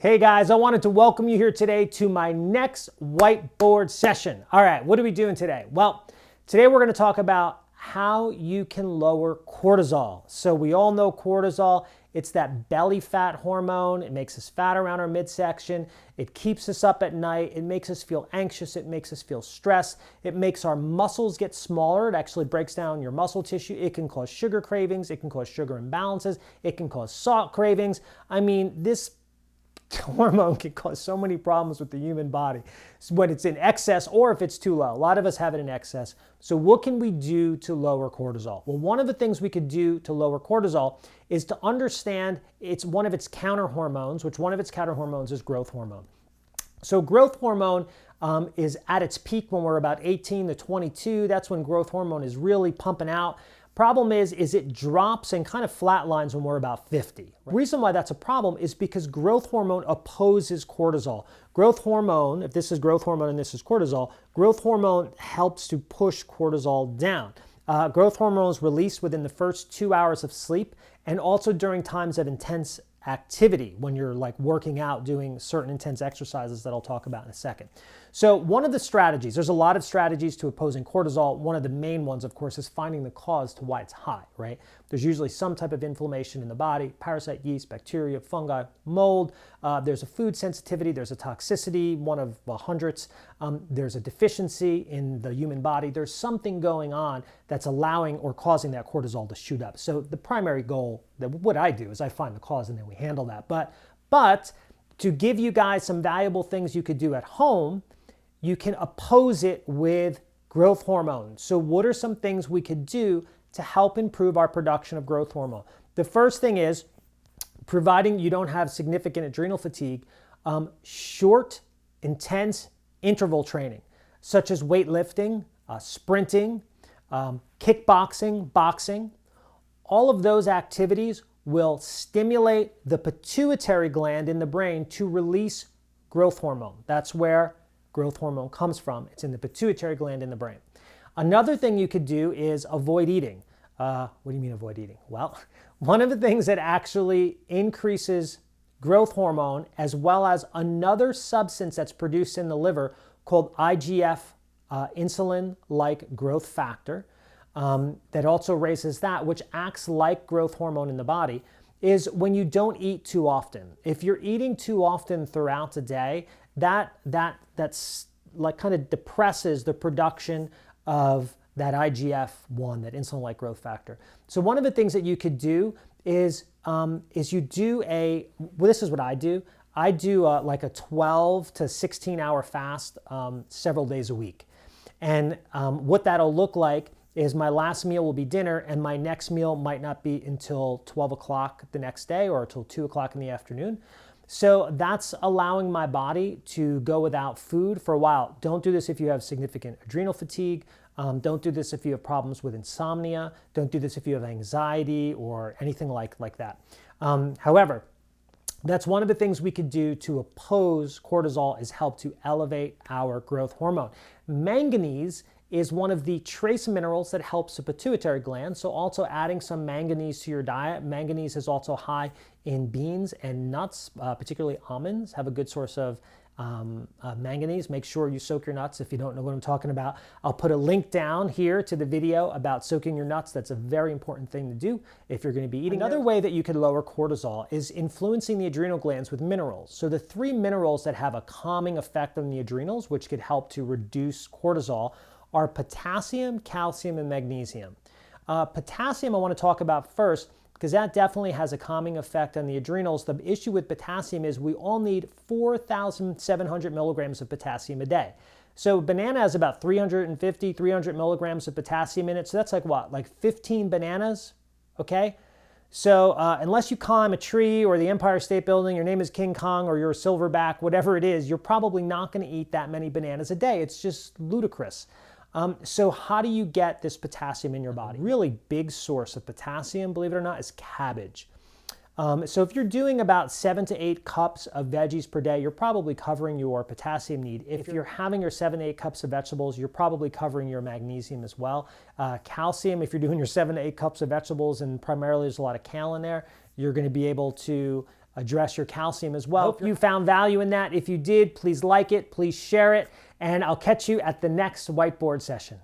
Hey guys, I wanted to welcome you here today to my next whiteboard session. All right, what are we doing today? Well, today we're going to talk about how you can lower cortisol. So we all know cortisol, it's that belly fat hormone. It makes us fat around our midsection. It keeps us up at night. It makes us feel anxious. It makes us feel stressed. It makes our muscles get smaller. It actually breaks down your muscle tissue. It can cause sugar cravings. It can cause sugar imbalances. It can cause salt cravings. I mean, this hormone can cause so many problems with the human body when it's in excess or if it's too low. A lot of us have it in excess. So what can we do to lower cortisol? Well, one of the things we could do to lower cortisol is to understand it's one of its counter hormones, which one of its counter hormones is growth hormone. So growth hormone is at its peak when we're about 18 to 22. That's when growth hormone is really pumping out. Problem is it drops and kind of flatlines when we're about 50. The reason why that's a problem is because growth hormone opposes cortisol. Growth hormone, if this is growth hormone and this is cortisol, growth hormone helps to push cortisol down. Growth hormone is released within the first 2 hours of sleep and also during times of intense activity when you're like working out, doing certain intense exercises that I'll talk about in a second. So one of the strategies, there's a lot of strategies to opposing cortisol. One of the main ones, of course, is finding the cause to why it's high, right? There's usually some type of inflammation in the body, parasite, yeast, bacteria, fungi, mold. There's a food sensitivity, there's a toxicity, one of hundreds. There's a deficiency in the human body. There's something going on that's allowing or causing that cortisol to shoot up. So the primary goal, what I do is I find the cause and then we handle that. But to give you guys some valuable things you could do at home, you can oppose it with growth hormone. So what are some things we could do to help improve our production of growth hormone? The first thing is, providing you don't have significant adrenal fatigue, short, intense interval training, such as weightlifting, sprinting, kickboxing, boxing. All of those activities will stimulate the pituitary gland in the brain to release growth hormone. That's where growth hormone comes from. It's in the pituitary gland in the brain. Another thing you could do is avoid eating. What do you mean avoid eating? Well, one of the things that actually increases growth hormone, as well as another substance that's produced in the liver called IGF, insulin-like growth factor, that also raises that, which acts like growth hormone in the body, is when you don't eat too often. If you're eating too often throughout the day, that's like kind of depresses the production of that IGF-1, that insulin-like growth factor. So one of the things that you could do is you do this is what I do. I do like a 12 to 16 hour fast several days a week. And what that'll look like is my last meal will be dinner and my next meal might not be until 12 o'clock the next day or until 2 o'clock in the afternoon. So that's allowing my body to go without food for a while. Don't do this if you have significant adrenal fatigue. Don't do this if you have problems with insomnia. Don't do this if you have anxiety or anything like that. However, that's one of the things we could do to oppose cortisol is help to elevate our growth hormone. Manganese is one of the trace minerals that helps the pituitary gland. So also adding some manganese to your diet. Manganese is also high in beans and nuts, particularly almonds have a good source of manganese. Make sure you soak your nuts if you don't know what I'm talking about. I'll put a link down here to the video about soaking your nuts. That's a very important thing to do if you're going to be eating. Another way that you can lower cortisol is influencing the adrenal glands with minerals. So the 3 minerals that have a calming effect on the adrenals, which could help to reduce cortisol, are potassium, calcium, and magnesium. Potassium I want to talk about first because that definitely has a calming effect on the adrenals. The issue with potassium is we all need 4,700 milligrams of potassium a day. So banana has about 350, 300 milligrams of potassium in it. So that's like what, like 15 bananas, okay? So unless you climb a tree or the Empire State Building, your name is King Kong or you're a silverback, whatever it is, you're probably not going to eat that many bananas a day. It's just ludicrous. So how do you get this potassium in your body? A really big source of potassium, believe it or not, is cabbage. So if you're doing about 7 to 8 cups of veggies per day, you're probably covering your potassium need. If you're having your 7 to 8 cups of vegetables, you're probably covering your magnesium as well. Calcium, if you're doing your 7 to 8 cups of vegetables and primarily there's a lot of kale in there, you're going to be able to address your calcium as well. Hope you found value in that. If you did, please like it, please share it, and I'll catch you at the next whiteboard session.